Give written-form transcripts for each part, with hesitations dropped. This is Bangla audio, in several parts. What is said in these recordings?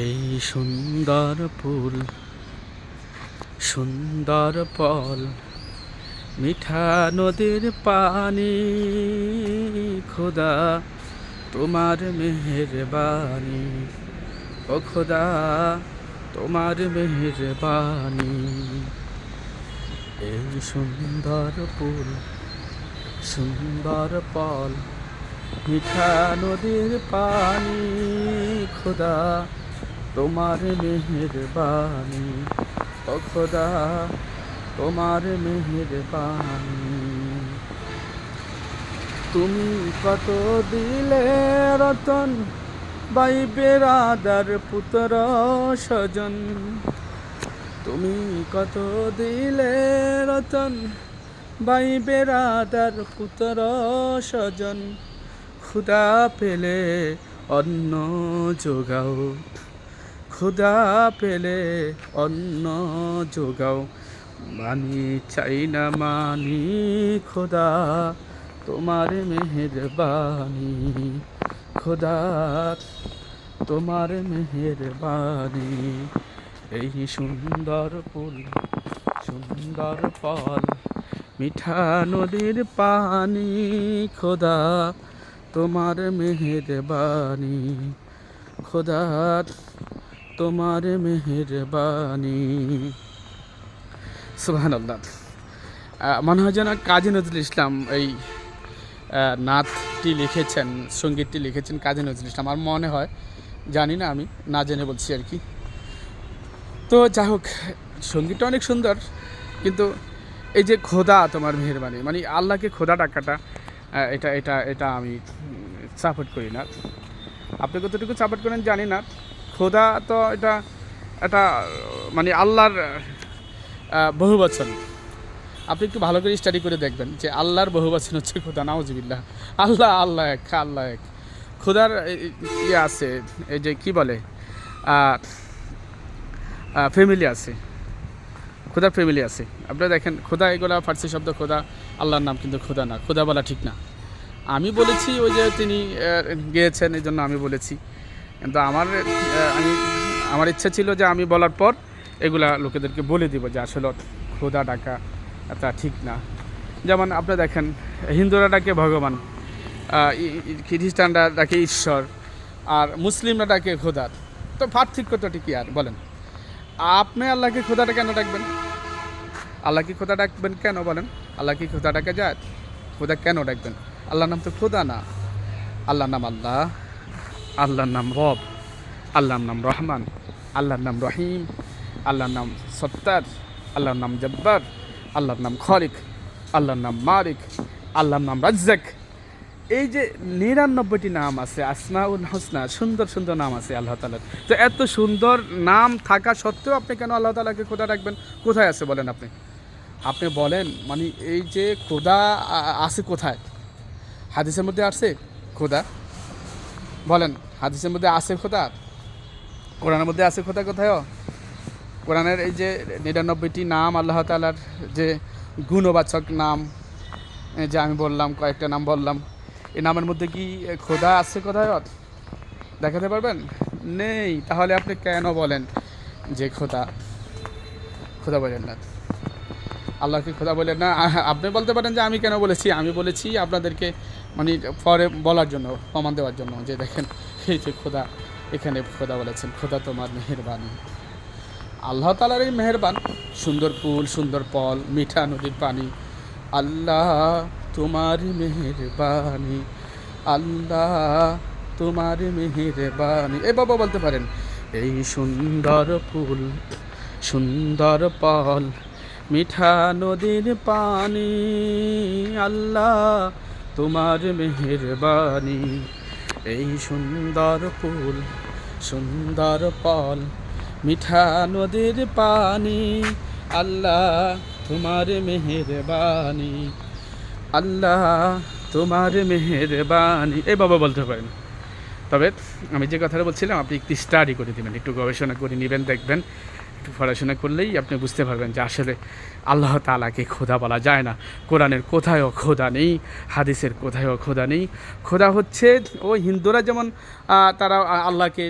এই সুন্দর ফুল, সুন্দর ফল, মিঠা নদীর পানি, খোদা তোমার মেহেরবানি, ও খোদা তোমার মেহেরবানি। এই সুন্দর ফুল, সুন্দর ফল, মিঠা নদীর পানি, খোদা তোমার মেহেরবানি, ও খোদা তোমার মেহেরবানি। তুমি কত দিলে রতন, ভাই বেরাদার পুত্র স্বজন। তুমি কত দিলে রতন, ভাই বেরাদার পুত্র স্বজন। ক্ষুধা পেলে অন্ন যোগাও, ক্ষুধা পেলে অন্ন যোগাও। মানি চাই না মানি, খোদা তোমার মেহেরবানি, খোদা তোমার মেহেরবানি। এই সুন্দর ফুল, সুন্দর ফল, মিঠা নদীর পানি, খোদা তোমার মেহেরবানি, খোদা তোমার মেহেরবানি। সুবহানাল্লাহ। মনে হয় যেন কাজী নজরুল ইসলাম এই নাতটি লিখেছেন, সঙ্গীতটি লিখেছেন কাজী নজরুল ইসলাম। আমার মনে হয়, জানি না, আমি না জেনে বলছি আর কি। তো যাই হোক, সঙ্গীতটা অনেক সুন্দর, কিন্তু এই যে খোদা তোমার মেহেরবানি, মানে আল্লাহকে খোদা ডাকাটা, এটা এটা এটা আমি সাপোর্ট করি না। আপনি কতটুকু সাপোর্ট করেন জানি না। খোদা তো এটা এটা মানে আল্লাহর বহুবচন। আপনি একটু ভালো করে স্টাডি করে দেখবেন যে আল্লাহর বহুবচন হচ্ছে খোদা। নাউজুবিল্লাহ। আল্লাহ আল্লাহ এক, আল্লাহ এক। খোদার ইয়ে আছে, এই যে কি বলে, ফ্যামিলি আছে, খোদার ফ্যামিলি আছে। আপনারা দেখেন, খোদা এগুলা ফার্সি শব্দ, খোদা আল্লাহর নাম, কিন্তু খোদা না, খোদা বলা ঠিক না। আমি বলেছি ওই যে তিনি গেয়েছেন, এই জন্য আমি বলেছি। কিন্তু আমার ইচ্ছা ছিল যে আমি বলার পর এগুলা লোকেদেরকে বলে দিব যে আসলে খোদা ডাকা তা ঠিক না। যেমন আপনারা দেখেন, হিন্দুরা ডাকে ভগবান, খ্রিস্টানরা ডাকে ঈশ্বর, আর মুসলিমরা ডাকে খোদা। তো পার্থক্যটা কি আর বলেন? আপনি আল্লাহকে খোদাটা কেন ডাকবেন? আল্লাহ কি খোদা ডাকবেন কেন বলেন? আল্লাহ কি খোদা ডাকা যায়? খোদা কেন ডাকবেন? আল্লাহর নাম তো খোদা না। আল্লাহর নাম আল্লাহ, আল্লাহর নাম রব, আল্লাহর নাম রহমান, আল্লাহর নাম রহিম, আল্লাহর নাম সত্তার, আল্লাহর নাম জব্বার, আল্লাহর নাম খালিক, আল্লাহর নাম মালিক, আল্লাহর নাম রাজ্জাক। এই যে 99টি নাম আছে, আসমাউল হোসনা, সুন্দর সুন্দর নাম আছে আল্লাহ তাআলার। তো এত সুন্দর নাম থাকা সত্ত্বেও আপনি কেন আল্লাহ তাআলাকে খোদা রাখবেন? কোথায় আছে বলেন আপনি? আপনি বলেন, মানে এই যে খোদা আছে কোথায়? হাদিসের মধ্যে আছে খোদা? বলেন, হাদিসের মধ্যে আছে খোদা? কোরআনের মধ্যে আছে খোদা কোথায়ও? কোরআনের এই যে 99টি নাম আল্লাহ তাআলার, যে গুণবাচক নাম, যে আমি বললাম, কয়েকটা নাম বললাম, এই নামের মধ্যে কি খোদা আছে কোথায়? দেখাতে পারবেন? নেই। তাহলে আপনি কেন বলেন যে খোদা? খোদা বলেন না, আল্লাহকে খোদা বলেন না। আপনি বলতে পারেন যে আমি কেন বলেছি? আমি বলেছি আপনাদেরকে, মানে পরে বলার জন্য, প্রমাণ দেওয়ার জন্য, যে দেখেন এই যে খোদা, এখানে খোদা বলেছেন, খোদা তোমার মেহেরবানি। আল্লাহ তাআলার এই মেহেরবান, সুন্দর ফুল, সুন্দর ফল, মিঠা নদীর পানি, আল্লাহ তোমার মেহেরবানি, আল্লাহ তোমার মেহেরবানি। এ বাবা বলতে পারেন, এই সুন্দর ফুল, সুন্দর ফল, মিঠা নদীর পানি, আল্লাহ তোমার মেহেরবানি। এই সুন্দর ফুল, সুন্দর ফল, মিঠা নদীর পানি, আল্লাহ তোমার মেহেরবানি, আল্লাহ তোমার মেহেরবানি। এই বাবা বলতে পারেন। তবে আমি যে কথাটা বলছিলাম, আপনি একটু স্টাডি করে দেবেন, একটু গবেষণা করে নেবেন, দেখবেন, একটু পড়াশোনা করলেই আপনি বুঝতে পারবেন যে আসলে আল্লাহ তাআলাকে খোদা বলা যায় না। কোরআনের কোথায়ও খোদা নেই, হাদিসের কোথায়ও খোদা নেই। খোদা হচ্ছে, ওই হিন্দুরা যেমন তারা আল্লাহকে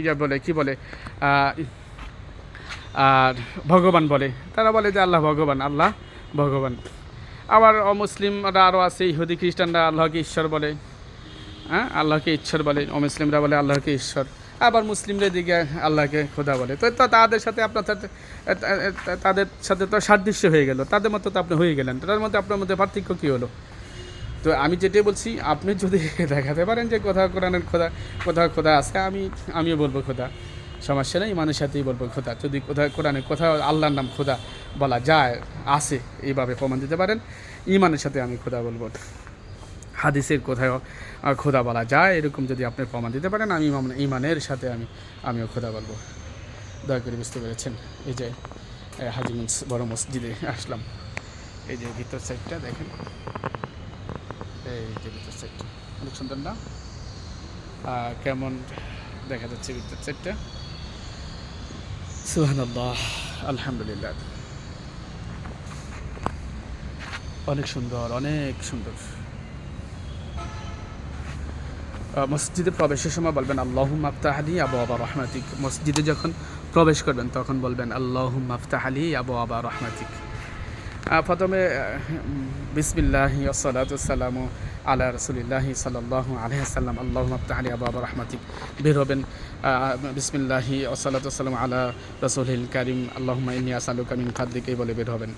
ইয়া বলে কি বলে আর ভগবান বলে, তারা বলে যে আল্লাহ ভগবান, আল্লাহ ভগবান। আবার অমুসলিমরা আরও আছে, ইহুদি খ্রিস্টানরা আল্লাহকে ঈশ্বর বলে, হ্যাঁ আল্লাহকে ঈশ্বর বলে, অমুসলিমরা বলে আল্লাহকে ঈশ্বর, আবার মুসলিমদের দিকে আল্লাহকে খোদা বলে। তো তাদের সাথে আপনার সাথে তাদের সাথে তো সাদৃশ্য হয়ে গেল, তাদের মতো তো আপনি হয়ে গেলেন, তার মধ্যে আপনার মধ্যে পার্থক্য কী হলো? তো আমি যেটাই বলছি, আপনি যদি দেখাতে পারেন যে কোথাও কোরআনের খোদা, কোথাও খোদা আছে, আমিও বলবো খোদা, সমস্যা নেই, ইমানের সাথেই বলবো খোদা। যদি কোথাও কোরআনে কোথাও আল্লাহর নাম খোদা বলা যায়, আছে, এইভাবে প্রমাণ দিতে পারেন, ইমানের সাথে আমি খোদা বলবো। হাদিসের কোথাও খোদা বলা যায় এরকম যদি আপনি প্রমাণ দিতে পারেন, আমি ইমানের সাথে আমিও খোদা বলবো। দয়া করে বুঝতে পেরেছেন। এই যে হাজিগঞ্জ বড় মসজিদে আসলাম, এই যে ভিতর সাইডটা দেখেন, এই যে ভিতর সাইডটা অনেক সুন্দর না? কেমন দেখা যাচ্ছে ভিতর সাইডটা? সুবহানাল্লাহ, আলহামদুলিল্লাহ, অনেক সুন্দর, অনেক সুন্দর। মসজিদে প্রবেশের সময় বলবেন আল্লাহুম্মা আফতাহ লি আবওয়াবা রাহমাতিক। মসজিদে যখন প্রবেশ করবেন তখন বলবেন আল্লাহুম্মা আফতাহ লি আবওয়াবা রাহমাতিক। প্রথমে বিসমিল্লাহি ওয়াসসালাতু ওয়াসসালামু আলা রাসূলিল্লাহি সাল্লাল্লাহু আলাইহি ওয়াসাল্লাম, আল্লাহুম্মা আফতাহ লি আবওয়াবা রাহমাতিক বের হবেন। বিসমিল্লাহি ওয়াসসালাতু ওয়াসসালামু আলা রাসূলিল কারীম, আল্লাহুম্মা ইন্নী আসআলুকা মিন ফাদলিকা বলে বের হবেন।